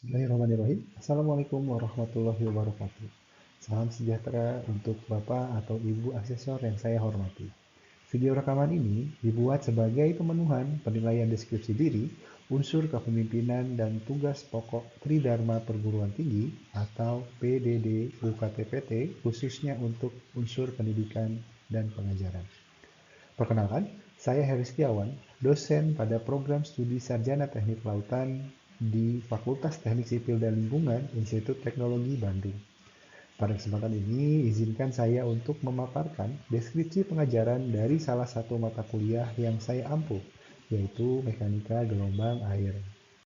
Bismillahirrahmanirrahim. Assalamualaikum warahmatullahi wabarakatuh. Salam sejahtera untuk Bapak atau Ibu asesor yang saya hormati. Video rekaman ini dibuat sebagai pemenuhan penilaian deskripsi diri, unsur kepemimpinan dan tugas pokok Tridharma Perguruan Tinggi atau PDD UKTPT khususnya untuk unsur pendidikan dan pengajaran. Perkenalkan, saya Heri Setiawan, dosen pada program studi Sarjana Teknik Kelautan di Fakultas Teknik Sipil dan Lingkungan Institut Teknologi Bandung. Pada kesempatan ini, izinkan saya untuk memaparkan deskripsi pengajaran dari salah satu mata kuliah yang saya ampuh, yaitu Mekanika Gelombang Air.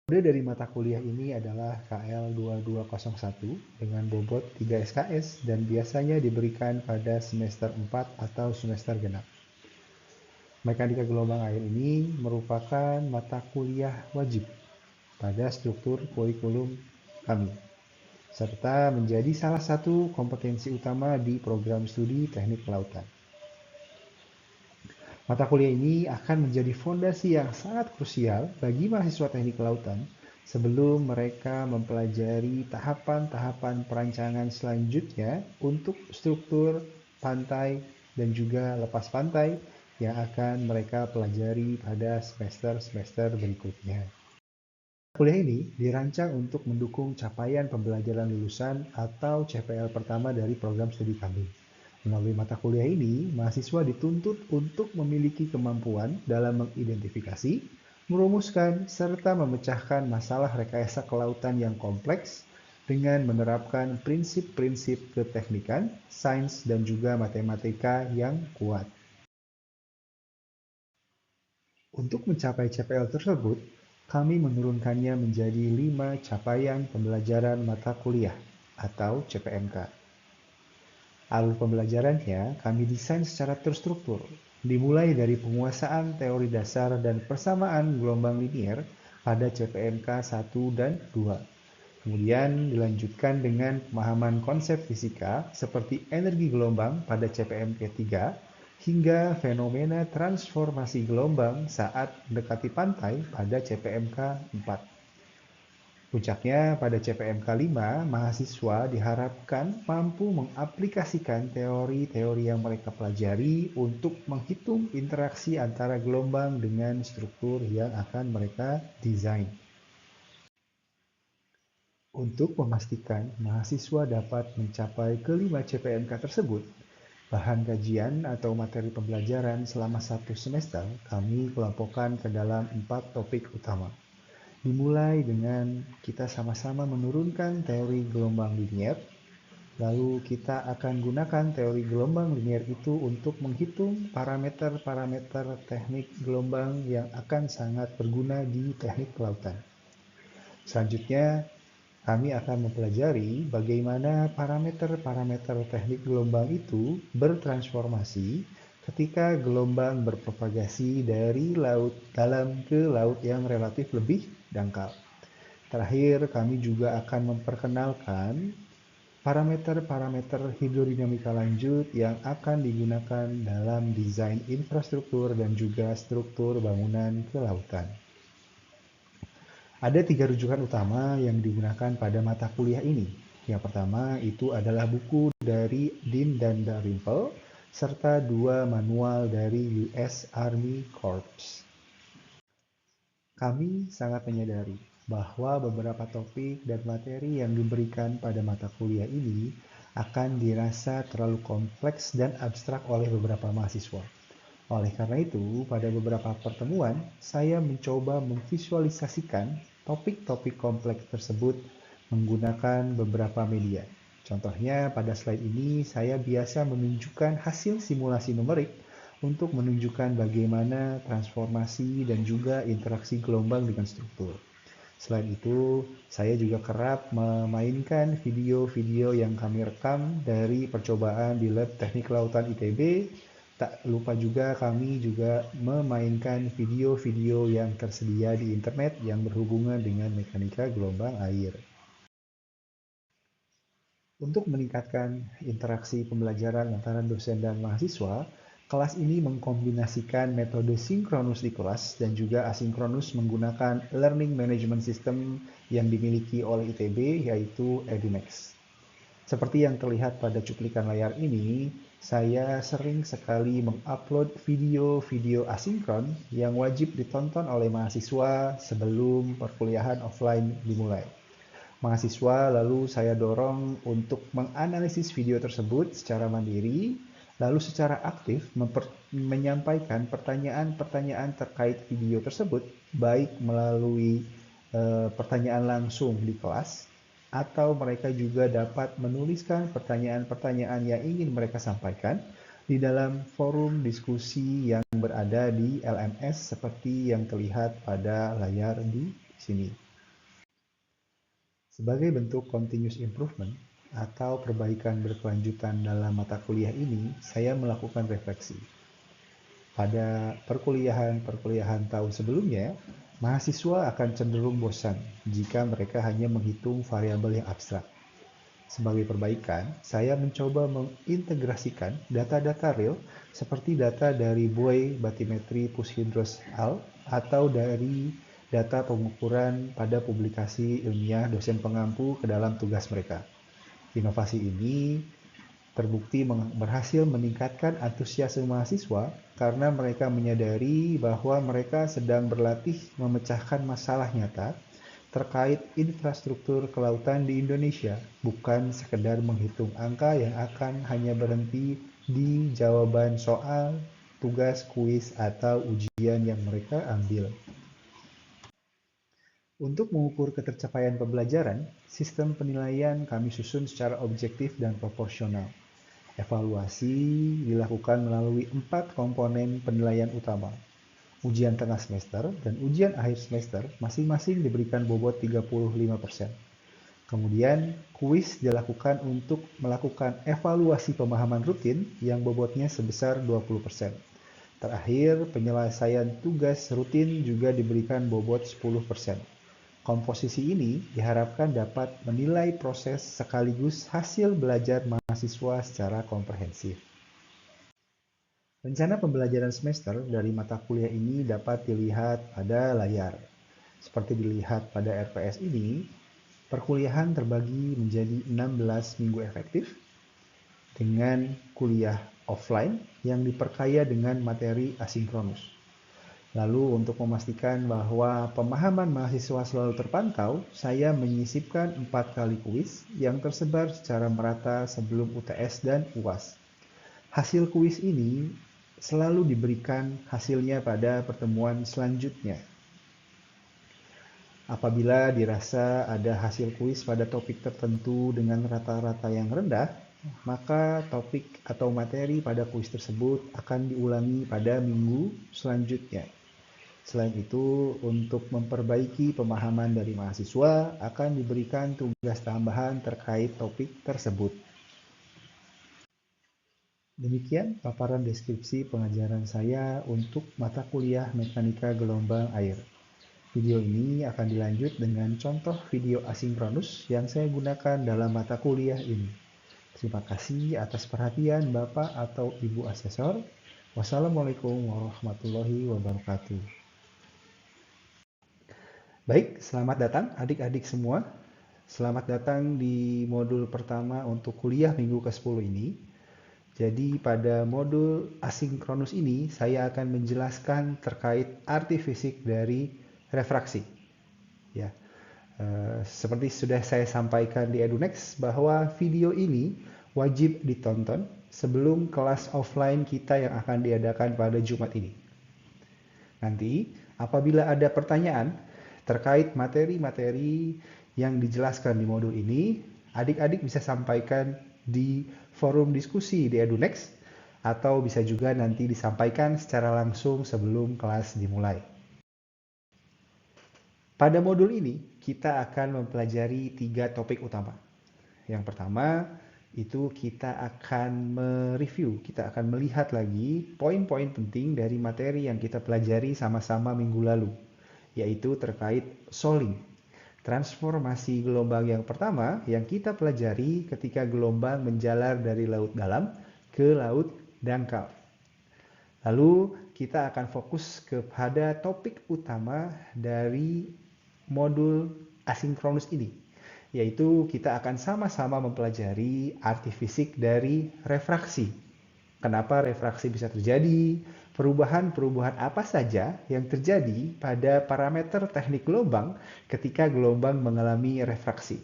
Kode dari mata kuliah ini adalah KL2201 dengan bobot 3 SKS dan biasanya diberikan pada semester 4 atau semester genap. Mekanika gelombang air ini merupakan mata kuliah wajib pada struktur kurikulum kami, serta menjadi salah satu kompetensi utama di program studi teknik kelautan. Mata kuliah ini akan menjadi fondasi yang sangat krusial bagi mahasiswa teknik kelautan sebelum mereka mempelajari tahapan-tahapan perancangan selanjutnya untuk struktur pantai dan juga lepas pantai yang akan mereka pelajari pada semester-semester berikutnya. Kuliah ini dirancang untuk mendukung capaian pembelajaran lulusan atau CPL pertama dari program studi kami. Melalui mata kuliah ini, mahasiswa dituntut untuk memiliki kemampuan dalam mengidentifikasi, merumuskan, serta memecahkan masalah rekayasa kelautan yang kompleks dengan menerapkan prinsip-prinsip keteknikan, sains, dan juga matematika yang kuat. Untuk mencapai CPL tersebut, kami menurunkannya menjadi 5 capaian pembelajaran mata kuliah atau CPMK. Alur pembelajarannya kami desain secara terstruktur, dimulai dari penguasaan teori dasar dan persamaan gelombang linier pada CPMK 1 dan 2. Kemudian dilanjutkan dengan pemahaman konsep fisika seperti energi gelombang pada CPMK 3 hingga fenomena transformasi gelombang saat mendekati pantai pada CPMK 4. Puncaknya pada CPMK 5, mahasiswa diharapkan mampu mengaplikasikan teori-teori yang mereka pelajari untuk menghitung interaksi antara gelombang dengan struktur yang akan mereka desain. Untuk memastikan mahasiswa dapat mencapai kelima CPMK tersebut, bahan kajian atau materi pembelajaran selama satu semester kami kelompokkan ke dalam 4 topik utama. Dimulai dengan kita sama-sama menurunkan teori gelombang linier, lalu kita akan gunakan teori gelombang linier itu untuk menghitung parameter-parameter teknik gelombang yang akan sangat berguna di teknik kelautan. Selanjutnya, kami akan mempelajari bagaimana parameter-parameter teknik gelombang itu bertransformasi ketika gelombang berpropagasi dari laut dalam ke laut yang relatif lebih dangkal. Terakhir, kami juga akan memperkenalkan parameter-parameter hidrodinamika lanjut yang akan digunakan dalam desain infrastruktur dan juga struktur bangunan kelautan. Ada 3 rujukan utama yang digunakan pada mata kuliah ini. Yang pertama itu adalah buku dari Dean dan Dalrymple, serta 2 manual dari US Army Corps. Kami sangat menyadari bahwa beberapa topik dan materi yang diberikan pada mata kuliah ini akan dirasa terlalu kompleks dan abstrak oleh beberapa mahasiswa. Oleh karena itu, pada beberapa pertemuan, saya mencoba memvisualisasikan topik-topik kompleks tersebut menggunakan beberapa media. Contohnya, pada slide ini saya biasa menunjukkan hasil simulasi numerik untuk menunjukkan bagaimana transformasi dan juga interaksi gelombang dengan struktur. Selain itu, saya juga kerap memainkan video-video yang kami rekam dari percobaan di Lab Teknik Kelautan ITB. Tak lupa juga kami juga memainkan video-video yang tersedia di internet yang berhubungan dengan mekanika gelombang air. Untuk meningkatkan interaksi pembelajaran antara dosen dan mahasiswa, Kelas ini mengkombinasikan metode sinkronus di kelas dan juga asinkronus menggunakan Learning Management System yang dimiliki oleh ITB, yaitu EDUNEX. Seperti yang terlihat pada cuplikan layar ini, saya sering sekali mengupload video-video asinkron yang wajib ditonton oleh mahasiswa sebelum perkuliahan offline dimulai. Mahasiswa lalu saya dorong untuk menganalisis video tersebut secara mandiri, lalu secara aktif menyampaikan pertanyaan-pertanyaan terkait video tersebut, baik melalui pertanyaan langsung di kelas, atau mereka juga dapat menuliskan pertanyaan-pertanyaan yang ingin mereka sampaikan di dalam forum diskusi yang berada di LMS seperti yang terlihat pada layar di sini. Sebagai bentuk continuous improvement atau perbaikan berkelanjutan dalam mata kuliah ini, saya melakukan refleksi. Pada perkuliahan tahun sebelumnya, mahasiswa akan cenderung bosan jika mereka hanya menghitung variabel yang abstrak. Sebagai perbaikan, saya mencoba mengintegrasikan data-data real seperti data dari buoy bathymetry push-hydros al atau dari data pengukuran pada publikasi ilmiah dosen pengampu ke dalam tugas mereka. Inovasi ini terbukti berhasil meningkatkan antusiasme mahasiswa karena mereka menyadari bahwa mereka sedang berlatih memecahkan masalah nyata terkait infrastruktur kelautan di Indonesia, bukan sekedar menghitung angka yang akan hanya berhenti di jawaban soal, tugas, kuis, atau ujian yang mereka ambil. Untuk mengukur ketercapaian pembelajaran, sistem penilaian kami susun secara objektif dan proporsional. Evaluasi dilakukan melalui 4 komponen penilaian utama. Ujian tengah semester dan ujian akhir semester masing-masing diberikan bobot 35%. Kemudian, kuis dilakukan untuk melakukan evaluasi pemahaman rutin yang bobotnya sebesar 20%. Terakhir, penyelesaian tugas rutin juga diberikan bobot 10%. Komposisi ini diharapkan dapat menilai proses sekaligus hasil belajar mahasiswa secara komprehensif. Rencana pembelajaran semester dari mata kuliah ini dapat dilihat pada layar. Seperti dilihat pada RPS ini, perkuliahan terbagi menjadi 16 minggu efektif dengan kuliah offline yang diperkaya dengan materi asinkronus. Lalu untuk memastikan bahwa pemahaman mahasiswa selalu terpantau, saya menyisipkan 4 kali kuis yang tersebar secara merata sebelum UTS dan UAS. Hasil kuis ini selalu diberikan hasilnya pada pertemuan selanjutnya. Apabila dirasa ada hasil kuis pada topik tertentu dengan rata-rata yang rendah, maka topik atau materi pada kuis tersebut akan diulangi pada minggu selanjutnya. Selain itu, untuk memperbaiki pemahaman dari mahasiswa akan diberikan tugas tambahan terkait topik tersebut. Demikian paparan deskripsi pengajaran saya untuk mata kuliah mekanika gelombang air. Video ini akan dilanjut dengan contoh video asinkronus yang saya gunakan dalam mata kuliah ini. Terima kasih atas perhatian Bapak atau Ibu Asesor. Wassalamualaikum warahmatullahi wabarakatuh. Baik, selamat datang adik-adik semua. Selamat datang di modul pertama untuk kuliah minggu ke-10 ini. Jadi pada modul asinkronus ini saya akan menjelaskan terkait arti fisik dari refraksi. Ya, seperti sudah saya sampaikan di EDUNEX bahwa video ini wajib ditonton sebelum kelas offline kita yang akan diadakan pada Jumat ini. Nanti apabila ada pertanyaan terkait materi-materi yang dijelaskan di modul ini, adik-adik bisa sampaikan di forum diskusi di EDUNEX atau bisa juga nanti disampaikan secara langsung sebelum kelas dimulai. Pada modul ini, kita akan mempelajari 3 topik utama. Yang pertama, itu kita akan mereview, kita akan melihat lagi poin-poin penting dari materi yang kita pelajari sama-sama minggu lalu, yaitu terkait soling, transformasi gelombang yang pertama yang kita pelajari ketika gelombang menjalar dari laut dalam ke laut dangkal. Lalu kita akan fokus kepada topik utama dari modul asinkronus ini, yaitu kita akan sama-sama mempelajari arti fisik dari refraksi. Kenapa refraksi bisa terjadi? Perubahan-perubahan apa saja yang terjadi pada parameter teknik gelombang ketika gelombang mengalami refraksi.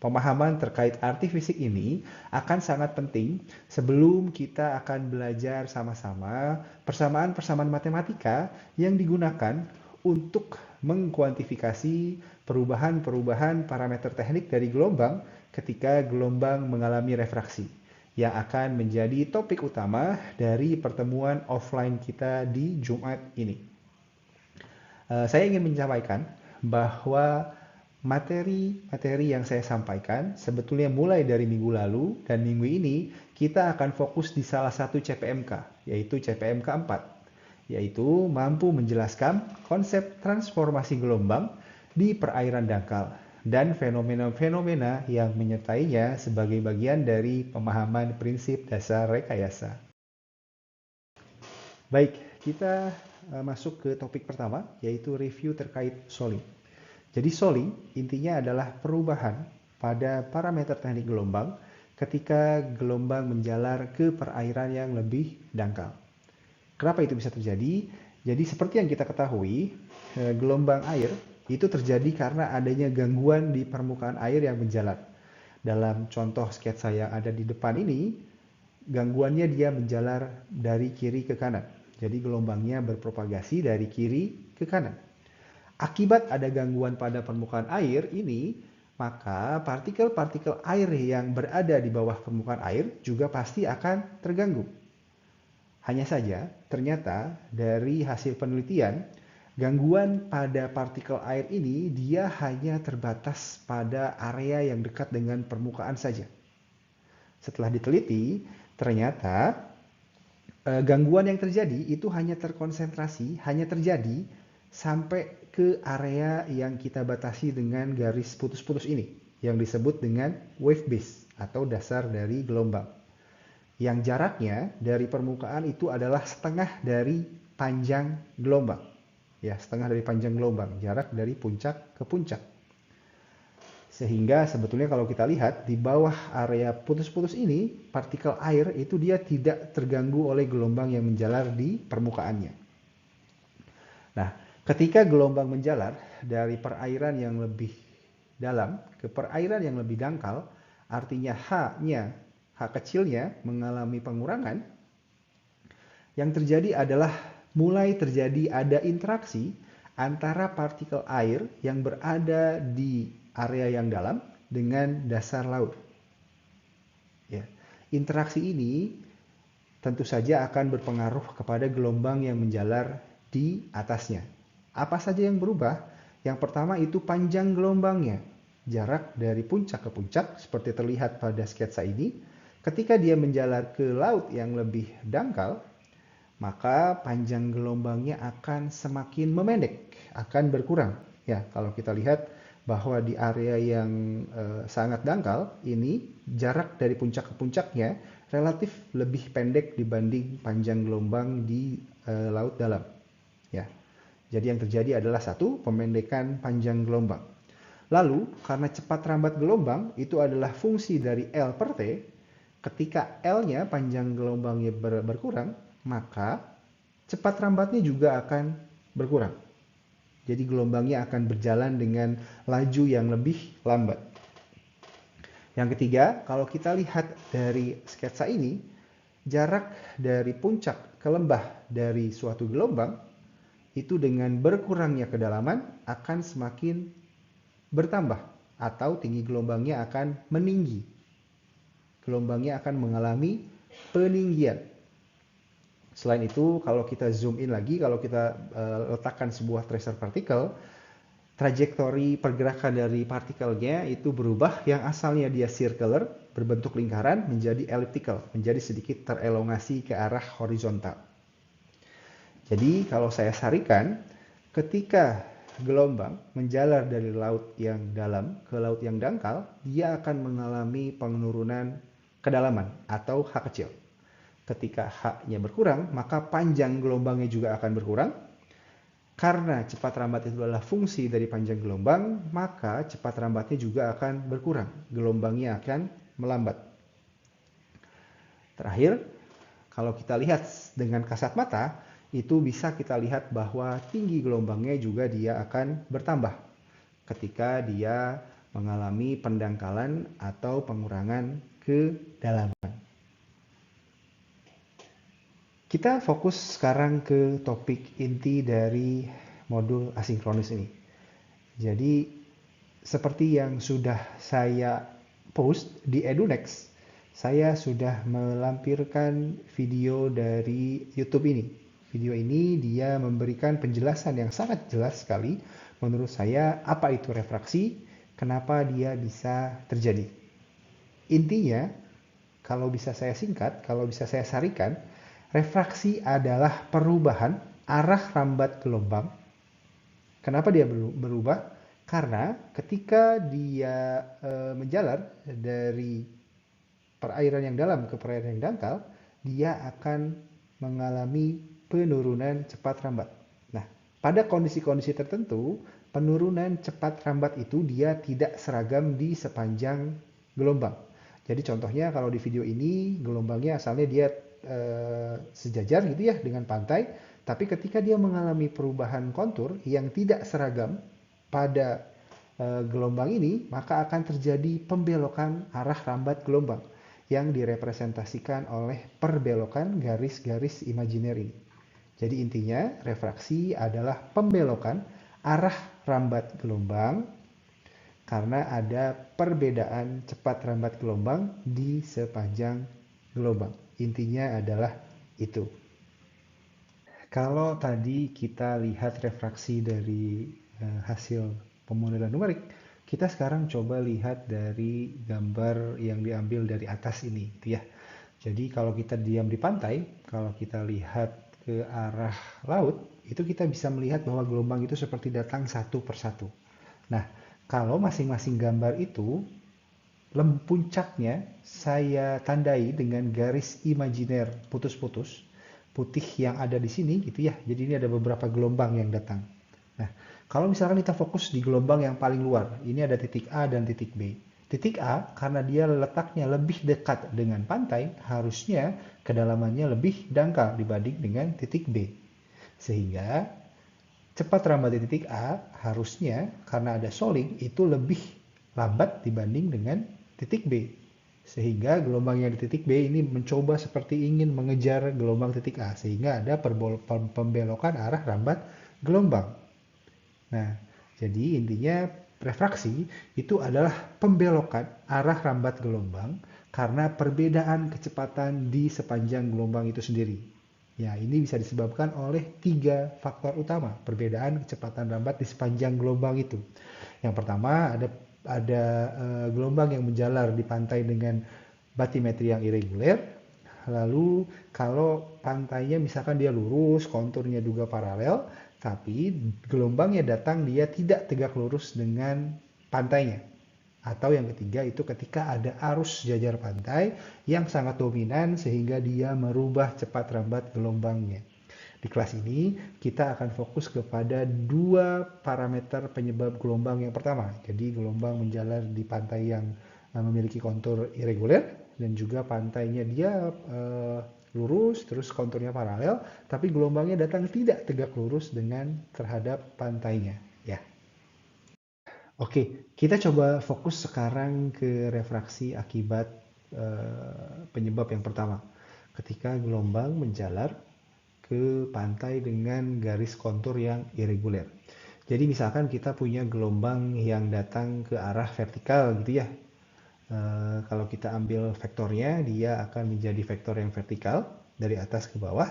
Pemahaman terkait arti fisik ini akan sangat penting sebelum kita akan belajar sama-sama persamaan-persamaan matematika yang digunakan untuk mengkuantifikasi perubahan-perubahan parameter teknik dari gelombang ketika gelombang mengalami refraksi, yang akan menjadi topik utama dari pertemuan offline kita di Jumat ini. Saya ingin menyampaikan bahwa materi-materi yang saya sampaikan sebetulnya mulai dari minggu lalu dan minggu ini kita akan fokus di salah satu CPMK, yaitu CPMK 4, yaitu mampu menjelaskan konsep transformasi gelombang di perairan dangkal dan fenomena-fenomena yang menyertainya sebagai bagian dari pemahaman prinsip dasar rekayasa. Baik, kita masuk ke topik pertama, yaitu review terkait Soling. Jadi Soling intinya adalah perubahan pada parameter teknik gelombang ketika gelombang menjalar ke perairan yang lebih dangkal. Kenapa itu bisa terjadi? Jadi seperti yang kita ketahui, gelombang air itu terjadi karena adanya gangguan di permukaan air yang menjalar. Dalam contoh sketsa yang ada di depan ini, gangguannya dia menjalar dari kiri ke kanan. Jadi gelombangnya berpropagasi dari kiri ke kanan. Akibat ada gangguan pada permukaan air ini, maka partikel-partikel air yang berada di bawah permukaan air juga pasti akan terganggu. Hanya saja, ternyata dari hasil penelitian, gangguan pada partikel air ini dia hanya terbatas pada area yang dekat dengan permukaan saja. Setelah diteliti, ternyata gangguan yang terjadi itu hanya terkonsentrasi, hanya terjadi sampai ke area yang kita batasi dengan garis putus-putus ini, yang disebut dengan wave base atau dasar dari gelombang. Yang jaraknya dari permukaan itu adalah setengah dari panjang gelombang. Ya, setengah dari panjang gelombang, jarak dari puncak ke puncak. Sehingga sebetulnya kalau kita lihat di bawah area putus-putus ini, partikel air itu dia tidak terganggu oleh gelombang yang menjalar di permukaannya. Nah, ketika gelombang menjalar dari perairan yang lebih dalam ke perairan yang lebih dangkal, artinya H kecilnya mengalami pengurangan, yang terjadi adalah mulai terjadi ada interaksi antara partikel air yang berada di area yang dalam dengan dasar laut. Ya. Interaksi ini tentu saja akan berpengaruh kepada gelombang yang menjalar di atasnya. Apa saja yang berubah? Yang pertama itu panjang gelombangnya. Jarak dari puncak ke puncak seperti terlihat pada sketsa ini. Ketika dia menjalar ke laut yang lebih dangkal, maka panjang gelombangnya akan semakin memendek, akan berkurang. Ya, kalau kita lihat bahwa di area yang sangat dangkal ini jarak dari puncak ke puncaknya relatif lebih pendek dibanding panjang gelombang di laut dalam. Ya. Jadi yang terjadi adalah satu, pemendekan panjang gelombang. Lalu, karena cepat rambat gelombang itu adalah fungsi dari L per T, ketika L-nya panjang gelombangnya berkurang, maka cepat rambatnya juga akan berkurang. Jadi gelombangnya akan berjalan dengan laju yang lebih lambat. Yang ketiga, kalau kita lihat dari sketsa ini, jarak dari puncak ke lembah dari suatu gelombang itu dengan berkurangnya kedalaman akan semakin bertambah atau tinggi gelombangnya akan meninggi. Gelombangnya akan mengalami peninggian. Selain itu, kalau kita zoom in lagi, kalau kita letakkan sebuah tracer partikel, trajektori pergerakan dari partikelnya itu berubah, yang asalnya dia circular, berbentuk lingkaran, menjadi elliptical, menjadi sedikit terelongasi ke arah horizontal. Jadi kalau saya sarikan, ketika gelombang menjalar dari laut yang dalam ke laut yang dangkal, dia akan mengalami penurunan kedalaman atau H kecil. Ketika H-nya berkurang, maka panjang gelombangnya juga akan berkurang. Karena cepat rambat itu adalah fungsi dari panjang gelombang, maka cepat rambatnya juga akan berkurang. Gelombangnya akan melambat. Terakhir, kalau kita lihat dengan kasat mata, itu bisa kita lihat bahwa tinggi gelombangnya juga dia akan bertambah ketika dia mengalami pendangkalan atau pengurangan kedalaman. Kita fokus sekarang ke topik inti dari modul asinkronis ini. Jadi, seperti yang sudah saya post di EduNext, saya sudah melampirkan video dari YouTube ini. Video ini dia memberikan penjelasan yang sangat jelas sekali menurut saya apa itu refraksi, kenapa dia bisa terjadi. Intinya, kalau bisa saya singkat, kalau bisa saya sarikan, refraksi adalah perubahan arah rambat gelombang. Kenapa dia berubah? Karena ketika dia menjalar dari perairan yang dalam ke perairan yang dangkal, dia akan mengalami penurunan cepat rambat. Nah, pada kondisi-kondisi tertentu, penurunan cepat rambat itu dia tidak seragam di sepanjang gelombang. Jadi contohnya kalau di video ini gelombangnya asalnya dia sejajar gitu ya dengan pantai, tapi ketika dia mengalami perubahan kontur yang tidak seragam pada gelombang ini, maka akan terjadi pembelokan arah rambat gelombang yang direpresentasikan oleh perbelokan garis-garis imajiner ini. Jadi intinya refraksi adalah pembelokan arah rambat gelombang karena ada perbedaan cepat rambat gelombang di sepanjang gelombang. Intinya adalah itu. Kalau tadi kita lihat refraksi dari hasil pemodelan numerik, kita sekarang coba lihat dari gambar yang diambil dari atas ini, gitu ya. Jadi kalau kita diam di pantai, kalau kita lihat ke arah laut, itu kita bisa melihat bahwa gelombang itu seperti datang satu persatu. Nah, kalau masing-masing gambar itu puncaknya saya tandai dengan garis imajiner putus-putus putih yang ada di sini gitu ya. Jadi ini ada beberapa gelombang yang datang. Nah, kalau misalkan kita fokus di gelombang yang paling luar, ini ada titik A dan titik B. Titik A karena dia letaknya lebih dekat dengan pantai, harusnya kedalamannya lebih dangkal dibanding dengan titik B. Sehingga cepat rambat di titik A harusnya karena ada shoaling itu lebih lambat dibanding dengan titik B. Sehingga gelombang yang di titik B ini mencoba seperti ingin mengejar gelombang titik A. Sehingga ada pembelokan arah rambat gelombang. Nah, jadi intinya refraksi itu adalah pembelokan arah rambat gelombang karena perbedaan kecepatan di sepanjang gelombang itu sendiri. Ya, ini bisa disebabkan oleh 3 faktor utama perbedaan kecepatan rambat di sepanjang gelombang itu. Yang pertama ada gelombang yang menjalar di pantai dengan batimetri yang irregular. Lalu kalau pantainya misalkan dia lurus, konturnya juga paralel, tapi gelombangnya datang dia tidak tegak lurus dengan pantainya. Atau yang ketiga itu ketika ada arus jajar pantai yang sangat dominan sehingga dia merubah cepat rambat gelombangnya. Di kelas ini kita akan fokus kepada 2 parameter penyebab gelombang yang pertama. Jadi gelombang menjalar di pantai yang memiliki kontur irregular dan juga pantainya dia lurus terus konturnya paralel, tapi gelombangnya datang tidak tegak lurus dengan terhadap pantainya. Ya. Oke, kita coba fokus sekarang ke refraksi akibat penyebab yang pertama. Ketika gelombang menjalar ke pantai dengan garis kontur yang irregular. Jadi misalkan kita punya gelombang yang datang ke arah vertikal gitu ya. Kalau kita ambil vektornya, dia akan menjadi vektor yang vertikal dari atas ke bawah.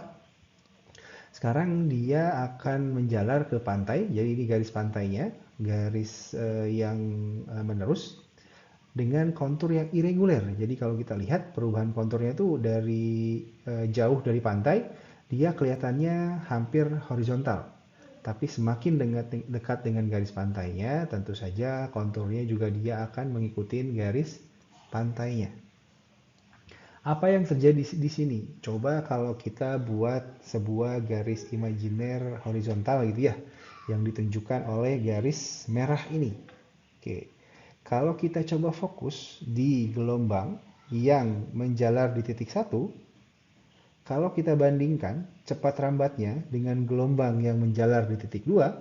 Sekarang dia akan menjalar ke pantai, jadi ini garis pantainya, garis yang menerus dengan kontur yang irregular. Jadi kalau kita lihat perubahan konturnya itu dari jauh dari pantai, dia kelihatannya hampir horizontal. Tapi semakin dekat dengan garis pantainya, tentu saja konturnya juga dia akan mengikuti garis pantainya. Apa yang terjadi di sini? Coba kalau kita buat sebuah garis imajiner horizontal gitu ya, yang ditunjukkan oleh garis merah ini. Oke, kalau kita coba fokus di gelombang yang menjalar di titik satu, kalau kita bandingkan cepat rambatnya dengan gelombang yang menjalar di titik dua,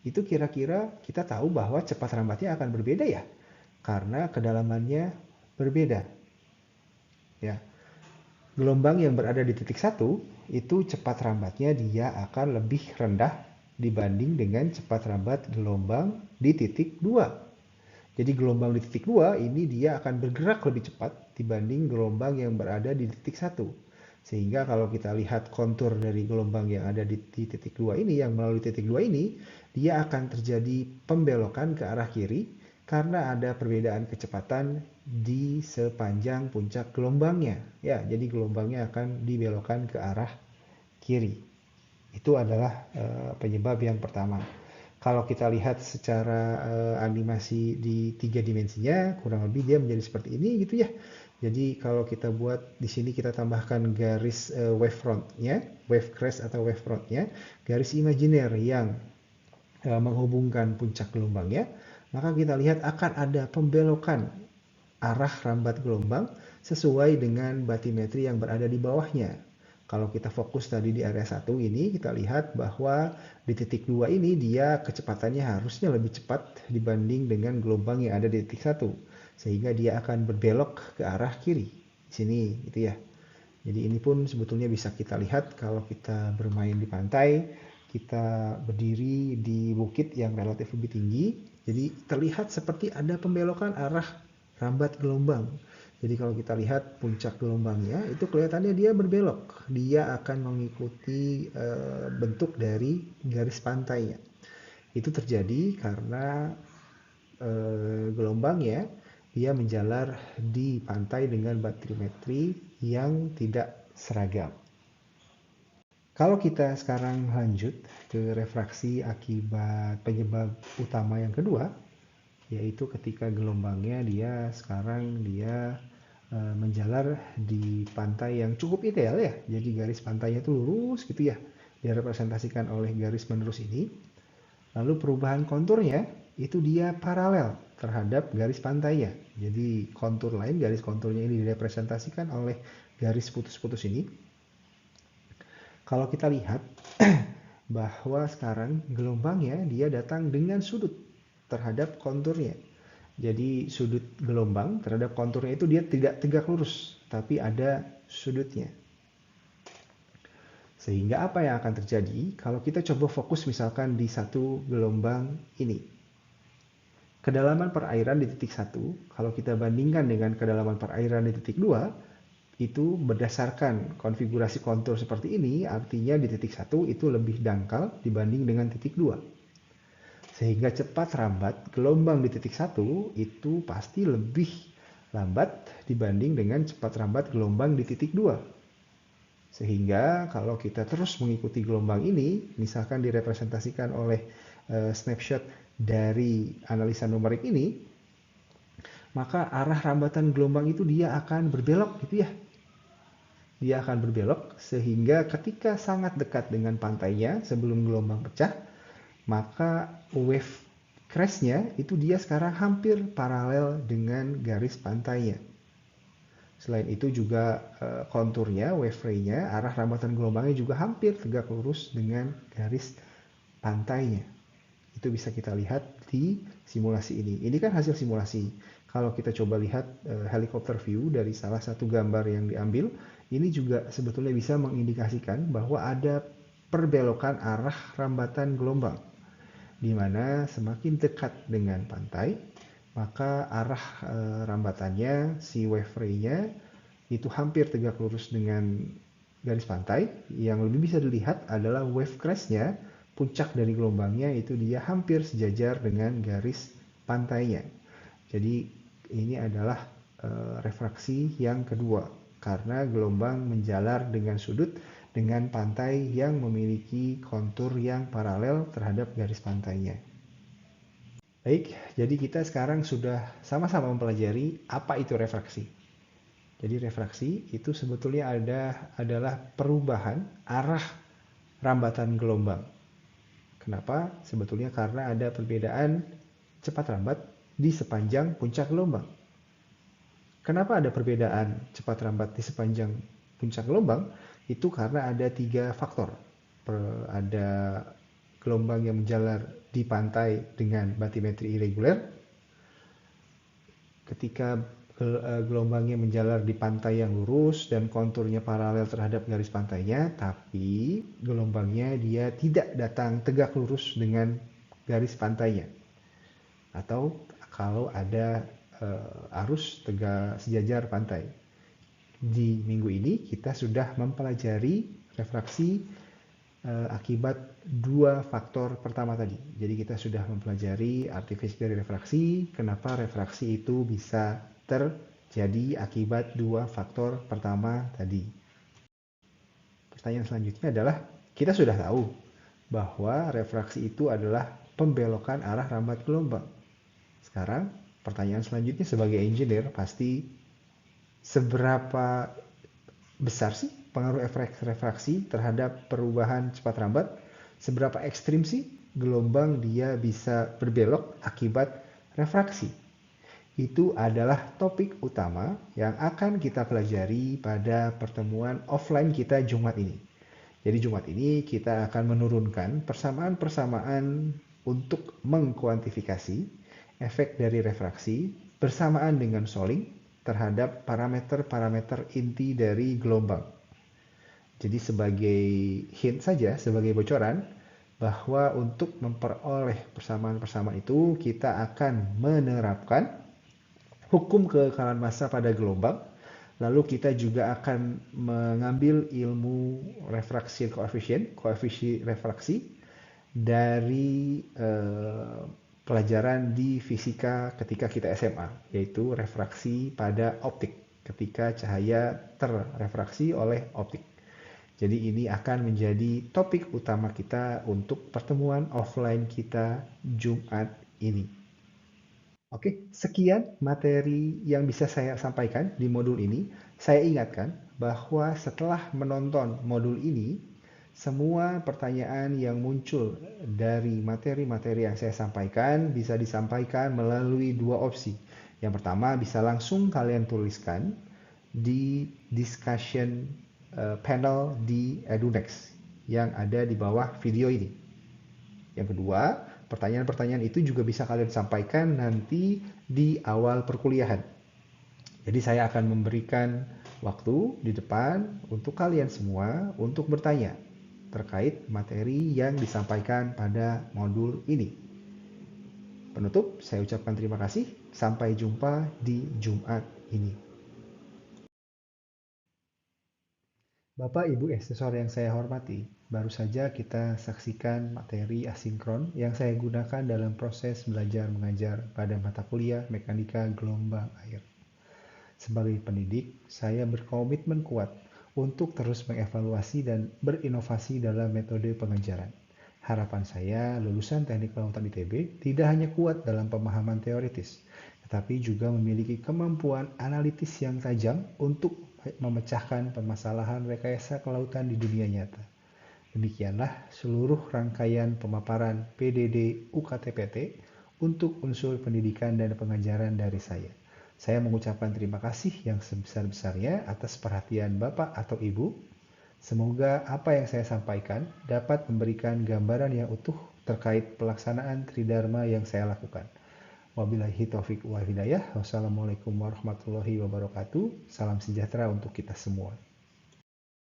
itu kira-kira kita tahu bahwa cepat rambatnya akan berbeda ya, karena kedalamannya berbeda. Ya, gelombang yang berada di titik satu itu cepat rambatnya dia akan lebih rendah dibanding dengan cepat rambat gelombang di titik 2. Jadi gelombang di titik 2 ini dia akan bergerak lebih cepat dibanding gelombang yang berada di titik satu. Sehingga kalau kita lihat kontur dari gelombang yang ada di titik 2 ini, yang melalui titik 2 ini, dia akan terjadi pembelokan ke arah kiri karena ada perbedaan kecepatan di sepanjang puncak gelombangnya. Ya, jadi gelombangnya akan dibelokkan ke arah kiri. Itu adalah penyebab yang pertama. Kalau kita lihat secara animasi di 3 dimensinya, kurang lebih dia menjadi seperti ini gitu ya. Jadi kalau kita buat di sini kita tambahkan garis wavefrontnya, wave crest atau wavefrontnya, garis imajiner yang menghubungkan puncak gelombangnya, maka kita lihat akan ada pembelokan arah rambat gelombang sesuai dengan batimetri yang berada di bawahnya. Kalau kita fokus tadi di area 1 ini, kita lihat bahwa di titik 2 ini dia kecepatannya harusnya lebih cepat dibanding dengan gelombang yang ada di titik 1. Sehingga dia akan berbelok ke arah kiri. Di sini gitu ya. Jadi ini pun sebetulnya bisa kita lihat kalau kita bermain di pantai, kita berdiri di bukit yang relatif lebih tinggi. Jadi terlihat seperti ada pembelokan arah rambat gelombang. Jadi kalau kita lihat puncak gelombangnya, itu kelihatannya dia berbelok. Dia akan mengikuti bentuk dari garis pantainya. Itu terjadi karena gelombangnya dia menjalar di pantai dengan batimetri yang tidak seragam. Kalau kita sekarang lanjut ke refraksi akibat penyebab utama yang kedua, yaitu ketika gelombangnya dia menjalar di pantai yang cukup ideal ya. Jadi garis pantainya itu lurus gitu ya. Direpresentasikan oleh garis menerus ini. Lalu perubahan konturnya itu dia paralel terhadap garis pantainya. Jadi kontur lain, garis konturnya ini direpresentasikan oleh garis putus-putus ini. Kalau kita lihat bahwa sekarang gelombangnya dia datang dengan sudut terhadap konturnya. Jadi sudut gelombang terhadap konturnya itu dia tidak tegak lurus, tapi ada sudutnya. Sehingga apa yang akan terjadi kalau kita coba fokus misalkan di satu gelombang ini. Kedalaman perairan di titik 1, kalau kita bandingkan dengan kedalaman perairan di titik 2, itu berdasarkan konfigurasi kontur seperti ini, artinya di titik 1 itu lebih dangkal dibanding dengan titik 2. Sehingga cepat rambat gelombang di titik 1 itu pasti lebih lambat dibanding dengan cepat rambat gelombang di titik 2. Sehingga kalau kita terus mengikuti gelombang ini, misalkan direpresentasikan oleh snapshot dari analisa numerik ini, maka arah rambatan gelombang itu dia akan berbelok gitu ya. Dia akan berbelok sehingga ketika sangat dekat dengan pantainya sebelum gelombang pecah, maka wave crest-nya itu dia sekarang hampir paralel dengan garis pantainya. Selain itu juga konturnya, wave ray-nya, arah rambatan gelombangnya juga hampir tegak lurus dengan garis pantainya. Itu bisa kita lihat di simulasi ini. Ini kan hasil simulasi. Kalau kita coba lihat helikopter view dari salah satu gambar yang diambil, ini juga sebetulnya bisa mengindikasikan bahwa ada perbelokan arah rambatan gelombang. Di mana semakin dekat dengan pantai, maka arah rambatannya, si wave ray-nya itu hampir tegak lurus dengan garis pantai. Yang lebih bisa dilihat adalah wave crest-nya, puncak dari gelombangnya itu dia hampir sejajar dengan garis pantainya. Jadi ini adalah refraksi yang kedua, karena gelombang menjalar dengan sudut dengan pantai yang memiliki kontur yang paralel terhadap garis pantainya. Baik, jadi kita sekarang sudah sama-sama mempelajari apa itu refraksi. Jadi refraksi itu sebetulnya adalah perubahan arah rambatan gelombang. Kenapa? Sebetulnya karena ada perbedaan cepat rambat di sepanjang puncak gelombang. Kenapa ada perbedaan cepat rambat di sepanjang puncak gelombang? Itu karena ada 3 faktor. Ada gelombang yang menjalar di pantai dengan batimetri irregular. Ketika gelombangnya menjalar di pantai yang lurus dan konturnya paralel terhadap garis pantainya, tapi gelombangnya dia tidak datang tegak lurus dengan garis pantainya. Atau kalau ada arus tegak sejajar pantai. Di minggu ini kita sudah mempelajari refraksi akibat 2 faktor pertama tadi. Jadi kita sudah mempelajari arti fisik dari refraksi, kenapa refraksi itu bisa terjadi akibat 2 faktor pertama tadi. Pertanyaan selanjutnya adalah, kita sudah tahu bahwa refraksi itu adalah pembelokan arah rambat gelombang. Sekarang pertanyaan selanjutnya sebagai engineer pasti seberapa besar sih pengaruh efek refraksi terhadap perubahan cepat rambat? Seberapa ekstrim sih gelombang dia bisa berbelok akibat refraksi? Itu adalah topik utama yang akan kita pelajari pada pertemuan offline kita Jumat ini. Jadi Jumat ini kita akan menurunkan persamaan-persamaan untuk mengkuantifikasi efek dari refraksi bersamaan dengan Soling terhadap parameter-parameter inti dari gelombang. Jadi sebagai hint saja, sebagai bocoran, bahwa untuk memperoleh persamaan-persamaan itu kita akan menerapkan hukum kekekalan massa pada gelombang. Lalu kita juga akan mengambil ilmu refraksi koefisien refraksi dari pelajaran di fisika ketika kita SMA, yaitu refraksi pada optik ketika cahaya terrefraksi oleh optik. Jadi ini akan menjadi topik utama kita untuk pertemuan offline kita Jumat ini. Oke, sekian materi yang bisa saya sampaikan di modul ini. Saya ingatkan bahwa setelah menonton modul ini, semua pertanyaan yang muncul dari materi-materi yang saya sampaikan bisa disampaikan melalui 2 opsi. Yang pertama, bisa langsung kalian tuliskan di discussion panel di EduNext yang ada di bawah video ini. Yang kedua, pertanyaan-pertanyaan itu juga bisa kalian sampaikan nanti di awal perkuliahan. Jadi saya akan memberikan waktu di depan untuk kalian semua untuk bertanya terkait materi yang disampaikan pada modul ini. Penutup, saya ucapkan terima kasih. Sampai jumpa di Jumat ini. Bapak Ibu asesor yang saya hormati, baru saja kita saksikan materi asinkron yang saya gunakan dalam proses belajar mengajar pada mata kuliah Mekanika Gelombang Air. Sebagai pendidik, saya berkomitmen kuat untuk terus mengevaluasi dan berinovasi dalam metode pengajaran. Harapan saya, lulusan Teknik Kelautan ITB tidak hanya kuat dalam pemahaman teoritis, tetapi juga memiliki kemampuan analitis yang tajam untuk memecahkan permasalahan rekayasa kelautan di dunia nyata. Demikianlah seluruh rangkaian pemaparan PDD UKTPT untuk unsur pendidikan dan pengajaran dari saya. Saya mengucapkan terima kasih yang sebesar-besarnya atas perhatian Bapak atau Ibu. Semoga apa yang saya sampaikan dapat memberikan gambaran yang utuh terkait pelaksanaan Tridharma yang saya lakukan. Wabillahi taufik wal hidayah. Wassalamualaikum warahmatullahi wabarakatuh. Salam sejahtera untuk kita semua.